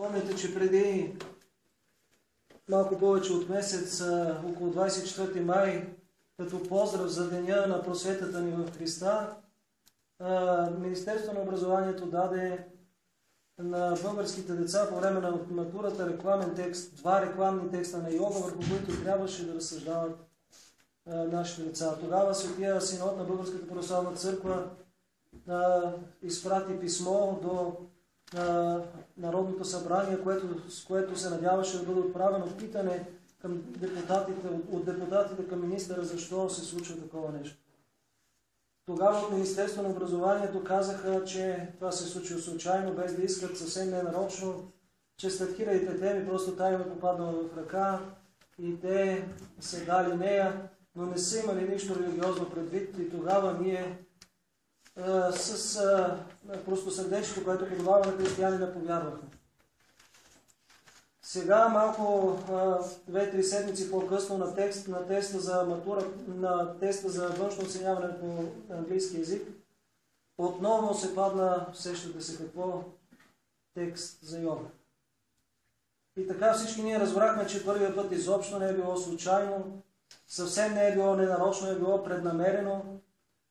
Помните, че преди малко повече от месец, около 24 май, като поздрав за деня на просветата ни в Христа, Министерството на образованието даде на българските деца по време на матурата рекламен текст, 2 рекламни текста на Йога, върху които трябваше да разсъждават нашите деца. Тогава Светия Синод на Българската православна църква изпрати писмо до Народното събрание, с което се надяваше да бъде отправено питане към от депутатите към министъра, защо се случва такова нещо. Тогава от Министерство на образованието казаха, че това се случило случайно, без да искат, съвсем ненарочно, че след хилядите теми просто тайно е попаднала в ръка и те са дали нея, но не са имали нищо религиозно предвид и тогава ние с просто сърдечето, което подобава на християнина, повярвахме. Сега, малко 2-3 седмици по-късно, на теста за матура, на теста за външно оценяване по английски език, отново се падна, сещате се какво, текст за йога. И така всички ние разбрахме, че първия път изобщо не е било случайно, съвсем не е било ненарочно, е било преднамерено,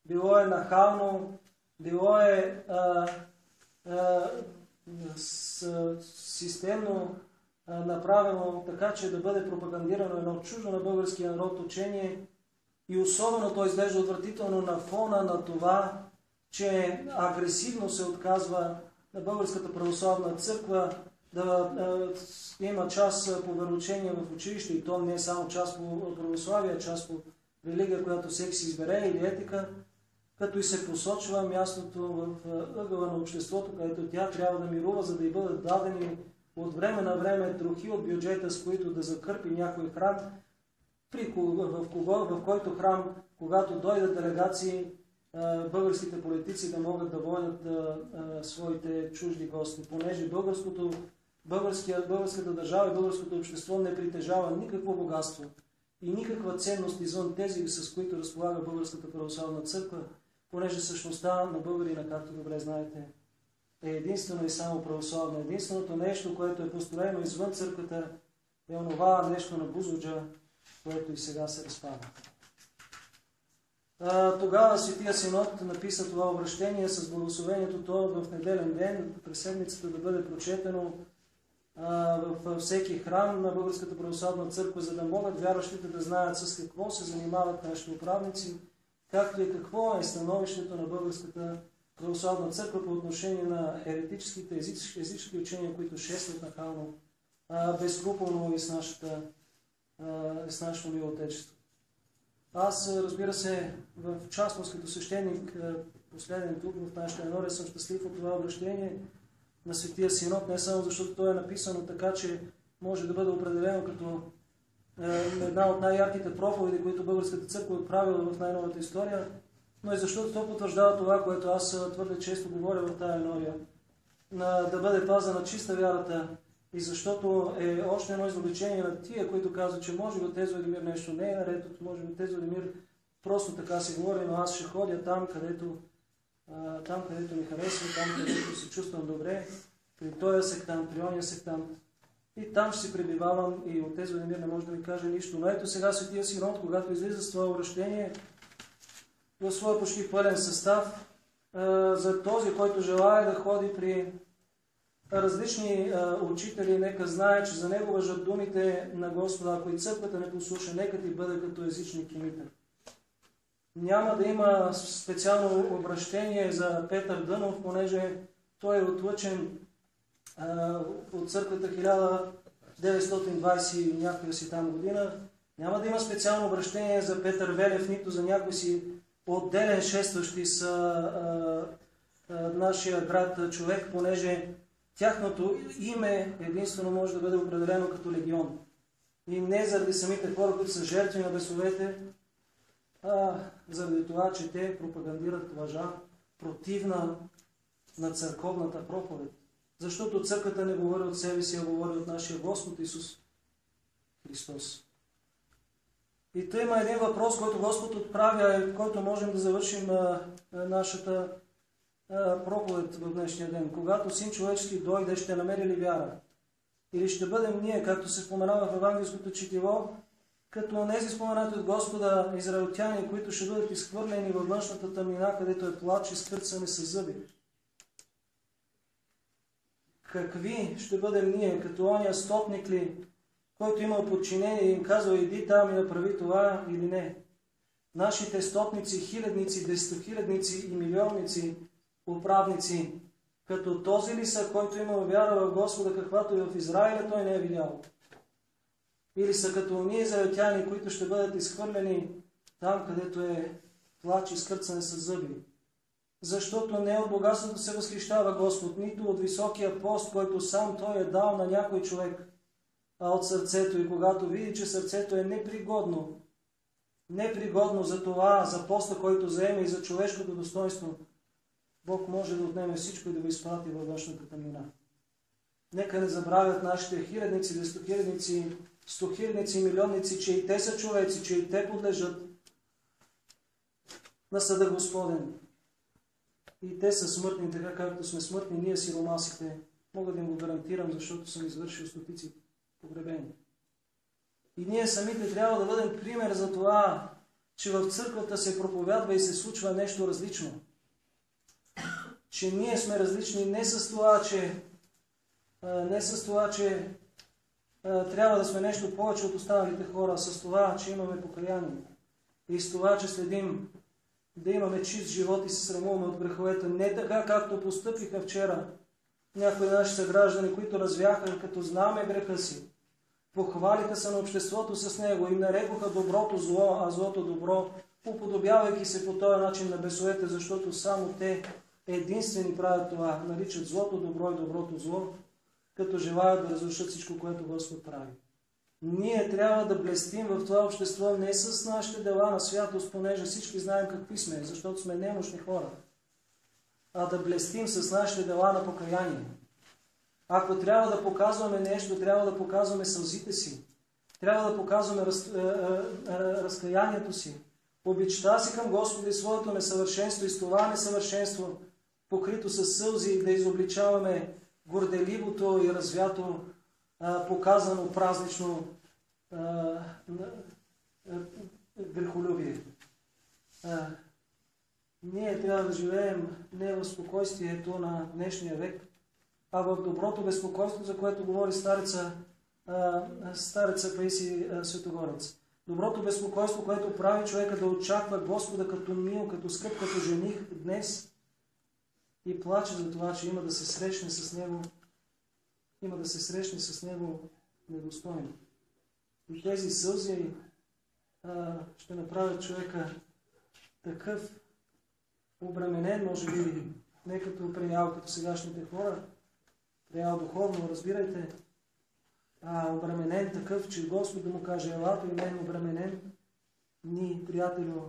било е нахално, било е системно направено така, че да бъде пропагандирано едно чуждо на българския народ учение и особено то изглежда отвратително на фона на това, че агресивно се отказва на Българската православна църква да има част по вероучение в училище и то не е само част по православие, а част по религия, която всеки си избере или етика, като и се посочва мястото в ъгъла на обществото, където тя трябва да мирува, за да й бъдат дадени от време на време трохи от бюджета, с които да закърпи някой храм, в който храм, когато дойдат делегации, българските политици да могат да водят своите чужди гости, понеже българската държава и българското общество не притежава никакво богатство и никаква ценност извън тези, с които разполага Българската православна църква, понеже същността на българина, както добре знаете, е единствено и само православно. Единственото нещо, което е построено извън църквата, е онова нещо на Бузлуджа, което и сега се разпада. Тогава Светия Синод написа това обращение с благословението то в неделен ден, през седмицата да бъде прочетено във всеки храм на Българската православна църква, за да могат вярващите да знаят с какво се занимават нашите управници, както и какво е становището на Българската православна църква по отношение на еретическите езически учения, които шестват нахално, безскрупулно и с нашето мило отечество. Аз, разбира се, в частност като свещеник, последен тук в нашата енория, съм щастлив от това обращение на Светия Синод, не само защото то е написано така, че може да бъде определено като една от най-ярките проповеди, които Българската църква е отправила в най-новата история, но и защото то потвърждава това, което аз твърде често говоря в тая енория, да бъде пазена чиста вярата и защото е още едно изобличение на тия, които казват, че може би от тези Владимир нещо не е наред, може би от тези Владимир просто така се говори, но аз ще ходя там, където ми харесва, там, където се чувствам добре, при този сектант, при ония сектант. И там ще си пребивавам и от тези Владимир не може да ми каже нищо. Но ето сега Светия Синод, когато излиза с това обращение, в своя почти пълен състав, за този, който желая да ходи при различни учители, нека знае, че за него важат думите на Господа. Ако и църквата не послуша, нека ти бъде като езичник и митър. Няма да има специално обращение за Петър Дънов, понеже той е отлъчен от църквата 1920 и някоя си там година. Няма да има специално обращение за Петър Велев, нито за някой си отделен шестващи с нашия град човек, понеже тяхното име единствено може да бъде определено като легион. И не заради самите хора, които са жертви на бесовете, а заради това, че те пропагандират лъжа, противна на църковната проповед. Защото църквата не говори от себе си, а говори от нашия Господ Исус Христос. И тъй има един въпрос, който Господ отправя и в който можем да завършим нашата проповед в днешния ден. Когато Син човечески дойде, ще намери ли вяра? Или ще бъдем ние, както се споменава в евангелското четиво, като онези споменати от Господа израелтяни, които ще бъдат изхвърлени във външната тъмнина, където е плач и скърцане с зъби. Какви ще бъдем ние, като ония стотник ли, който имал подчинение и им казва: иди там и направи това или не? Нашите стотници, хилядници, десетохилядници и милионници, управници, като този ли са, който имал вяра в Господа, каквато и в Израиля той не е видял? Или са като ония израелтяни, които ще бъдат изхвърлени там, където е плач и скърцане с зъби? Защото не от богатството се възхищава Господ, нито от високия пост, който сам Той е дал на някой човек, а от сърцето. И когато види, че сърцето е непригодно за това, за поста, който заеме и за човешкото достоинство, Бог може да отнеме всичко и да го изпрати във външната тъмнина. Нека не забравят нашите хилядници, десетохилядници, стохилядници, милионници, че и те са човеци, че и те подлежат на съда Господен. И те са смъртни, така както сме смъртни ние, сиромасите. Мога да им го гарантирам, защото съм извършил стотици погребени. И ние самите трябва да бъдем пример за това, че в църквата се проповядва и се случва нещо различно. Че ние сме различни не с това, че трябва да сме нещо повече от останалите хора, а с това, че имаме покаяние. И с това, че следим да имаме чист живот и се срамуваме от греховете. Не така, както постъпиха вчера някои наши съграждани, които развяха като знаме греха си. Похвалиха се на обществото с него, им нарекоха доброто зло, а злото добро, уподобявайки се по този начин на бесовете, защото само те единствени правят това, наричат злото добро и доброто зло, като желаят да разрушат всичко, което Господ прави. Ние трябва да блестим в това общество не с нашите дела на святост, понеже всички знаем какви сме, защото сме немощни хора, а да блестим с нашите дела на покаяние. Ако трябва да показваме нещо, трябва да показваме сълзите си, трябва да показваме разкаянието си, обичта си към Господа и своето несъвършенство, и с това несъвършенство, покрито с сълзи, да изобличаваме горделивото и развято, показано празнично грехолюбие. Ние трябва да живеем не в спокойствието на днешния век, а в доброто безпокойство, за което говори стареца Паисий Светогорец. Доброто безпокойство, което прави човека да очаква Господа като мил, като скъп, като жених днес и плаче за това, че има да се срещне с него, недостойно. И тези сълзи ще направят човека такъв обременен, може би, не като приял, като сегашните хора, приял духовно, разбирайте, обременен такъв, че Господ да му каже: ела при мен обременен, приятелю,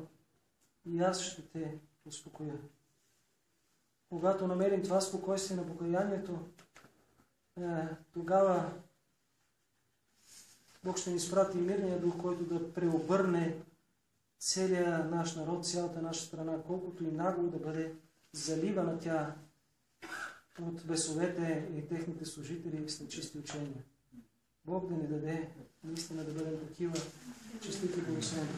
и аз ще те успокоя. Когато намерим това спокойствие на покаянието, тогава Бог ще ни изпрати мирния дух, който да преобърне целият наш народ, цялата наша страна, колкото и нагло да бъде заливана тя от бесовете и техните служители с нечисти учения. Бог да ни даде наистина да бъдем такива честити, благословени.